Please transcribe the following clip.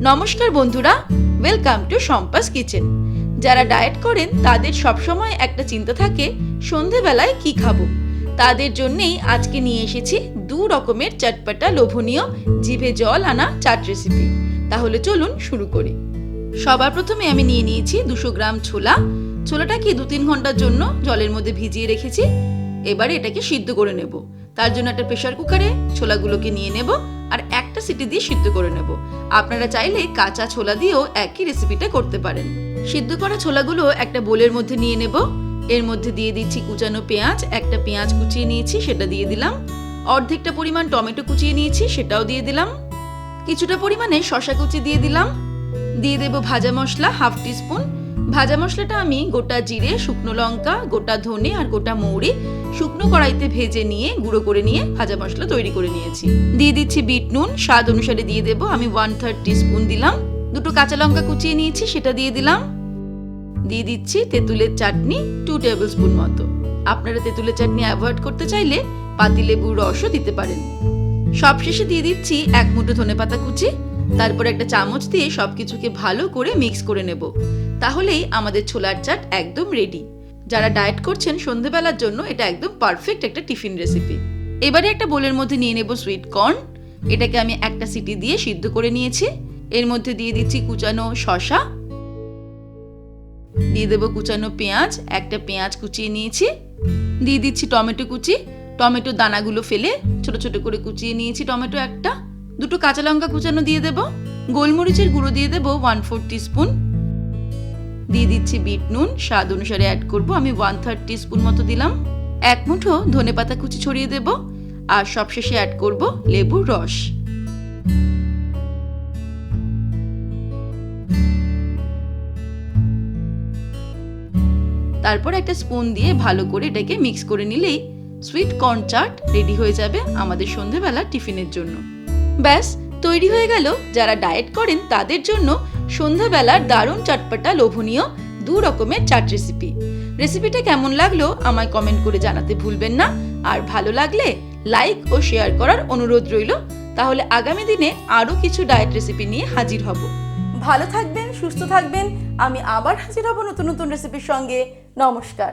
নমস্কার বন্ধুরা, welcome to Shampa's kitchen. যারা ডায়েট করেন তাদের সবসময় একটা চিন্তা থাকে সন্ধেবেলায় কি খাবো। তাদের জন্যেই আজকে নিয়ে এসেছি 2 রকমের চটপটা লোভনীয় জিভে জল আনা চাট রেসিপি। তাহলে চলুন শুরু করি। সবার প্রথমে আমি নিয়ে নিয়েছি 200 গ্রাম ছোলা। ছোলাটাকে 2-3 ঘন্টার জন্য জলের মধ্যে ভিজিয়ে রেখেছি। এবারে এটাকে সিদ্ধ করে নেব। তার জন্য একটা প্রেসার কুকারে ছোলাগুলোকে নিয়ে নেব আর একটা সিটি দিয়ে সিদ্ধ করে নেব। আপনারা চাইলে কাঁচা ছোলা দিয়েও একই রেসিপিটা করতে পারেন। সিদ্ধ করা ছোলাগুলো একটা বোলের মধ্যে নিয়ে নেব। এর মধ্যে দিয়ে দিচ্ছি কুচানো পেঁয়াজ, একটা পেঁয়াজ কুচিয়ে নিয়েছি সেটা দিয়ে দিলাম। অর্ধেকটা পরিমাণ টমেটো কুচিয়ে নিয়েছি সেটাও দিয়ে দিলাম। কিছুটা পরিমাণে শসা কুচি দিয়ে দিলাম। দিয়ে দেব ভাজা মশলা 1/2 টিস্পুন। ভাজা মশলাটা আমি গোটা জিরে, শুকনো লঙ্কা, গোটা ধনে আর গোটা মৌরি শুকনো কড়াইতে ভেজে নিয়ে গুঁড়ো করে নিয়ে ভাজা মশলা তৈরি করে নিয়েছি। দিয়ে দিচ্ছি বিট নুন, স্বাদ অনুসারে দিয়ে দেব। আমি 1/3 টিস্পুন দিলাম। 2 কাঁচা লঙ্কা কুচিয়ে নিয়েছি সেটা দিয়ে দিলাম। দিয়ে দিচ্ছি তেঁতুলের চাটনি 2 টেবিল স্পুন মতো। আপনারা তেঁতুলের চাটনি অ্যাভয়েড করতে চাইলে পাতিলেবুর রসও দিতে পারেন। সবশেষে দিয়ে দিচ্ছি 1 মুঠো ধনেপাতা কুচি। তারপর একটা চামচ দিয়ে সবকিছুকে ভালো করে মিক্স করে নেব। তাহলেই আমাদের ছোলার চাট একদম রেডি। যারা ডায়েট করছেন সন্ধ্যেবেলার জন্য এটা একদম পারফেক্ট একটা টিফিন রেসিপি। এবারে একটা বোলের মধ্যে নিয়ে নেব সুইট কর্ন। এটাকে আমি একটা সিটি দিয়ে সিদ্ধ করে নিয়েছি। এর মধ্যে দিয়ে দিচ্ছি কুচানো শসা, দিয়ে দেবো কুচানো পেঁয়াজ, একটা পেঁয়াজ কুচিয়ে নিয়েছি। দিয়ে দিচ্ছি টমেটো কুচি, টমেটোর দানাগুলো ফেলে ছোট ছোট করে কুচিয়ে নিয়েছি টমেটো একটা। 2 কাঁচা লঙ্কা কুচানো দিয়ে দেব। গোলমরিচের গুঁড়ো দিয়ে দেব 1/4 টিস্পুন। দিয়ে দিচ্ছি বিট নুন, স্বাদ অনুসারে অ্যাড করব। আমি 1/3 টিস্পুন মতো দিলাম। 1 মুঠো ধনেপাতা কুচি ছড়িয়ে দেব। আর সবশেষে অ্যাড করব লেবুর রস। তারপর একটা স্পুন দিয়ে ভালো করে এটাকে মিক্স করে নিলেই সুইট কর্ন চাট রেডি হয়ে যাবে আমাদের সন্ধ্যেবেলা টিফিনের জন্য। ব্যাস তৈরি হয়ে গেল যারা ডায়েট করেন তাদের জন্য সন্ধ্যাবেলার দারুণ চটপটা লোভনীয় 2 রকমের চাট রেসিপি। রেসিপিটা কেমন লাগলো আমায় কমেন্ট করে জানাতে ভুলবেন না। আর ভালো লাগলে লাইক ও শেয়ার করার অনুরোধ রইল। তাহলে আগামী দিনে আরও কিছু ডায়েট রেসিপি নিয়ে হাজির হব। ভালো থাকবেন, সুস্থ থাকবেন। আমি আবার হাজির হব নতুন নতুন রেসিপির সঙ্গে। নমস্কার।